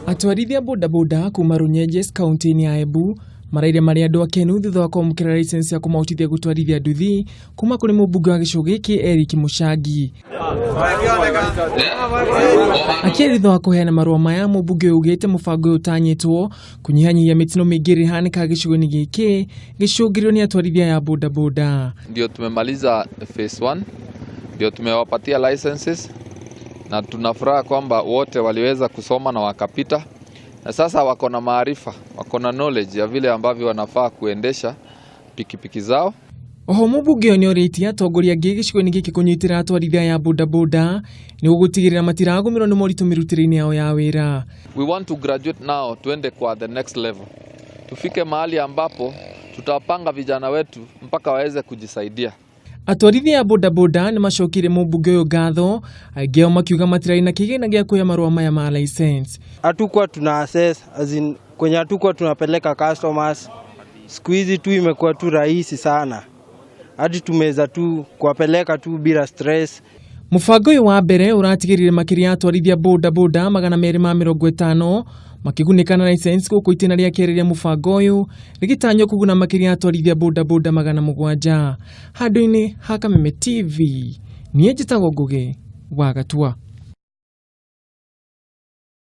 Atwarithia bodaboda kuma Runyenjes kaunti-inĩ ya Embu maraire marĩ andũ akenu thutha wa kwamũkĩra license ya kũmahotithia gũtwarithia nduthi kuma kũrĩ mũmbunge wa gĩcigo gĩkĩ Erick Mũchangi. Akĩaria thutha wa kũheana marũa maya, mũmbunge augĩte mũbango ũyũ ũtanyĩtwo kũnyihanyihia mĩtino mĩingĩ ĩrĩa ĩhanĩkaga gĩcigo-inĩ gĩkĩ gĩcũngĩrĩirio nĩ atwarithia ya bodaboda. Ndio tumemaliza phase 1, ndio tumewapatia licenses na tunafuraha kwamba wote waliweza kusoma na wakapita. Na sasa wako na maarifa, wako na knowledge ya vile ambavyo wanafaa kuendesha pikipiki zao. Oho mũmbunge ũyũ nĩorĩtie atongoria angĩ gĩcigo-inĩ gĩkĩ kũnyitĩrĩra atwarithia ya bodaboda nĩguo gũtigĩrĩra matiragũmĩrwo nĩ moritũ mĩrutĩre-inĩ yao ya wĩra. We want to graduate now, tuende kwa the next level. Tufike mahali ambapo tutapanga vijana wetu mpaka waweze kujisaidia. Atwarithia ya bodaboda nĩ macokire mũmbunge ũyũ ngatho, aingĩ ao makiuga matirarĩ na kĩgĩna gĩa kuoya marũa maya ma license. Hatukuwa tuna assess kwenye hatukuwa tunapeleka customers. Siku hizi tu imekuwa tu rahisi sana, hadi tumeweza tu kuwapeleka tu bila stress. Mũbango ũyũ wa mbere ũratigĩrĩre makĩria atwarithia bodaboda 250 makĩgunĩka na license gũkũ itĩna rĩa kerĩ rĩa mũbango ũyũ rĩgĩtanywo kũguna makĩria atwarithia bodaboda 700. Handũ-inĩ ha Kameme TV, niĩ njĩtagwo Ngũgĩ wa Gatua.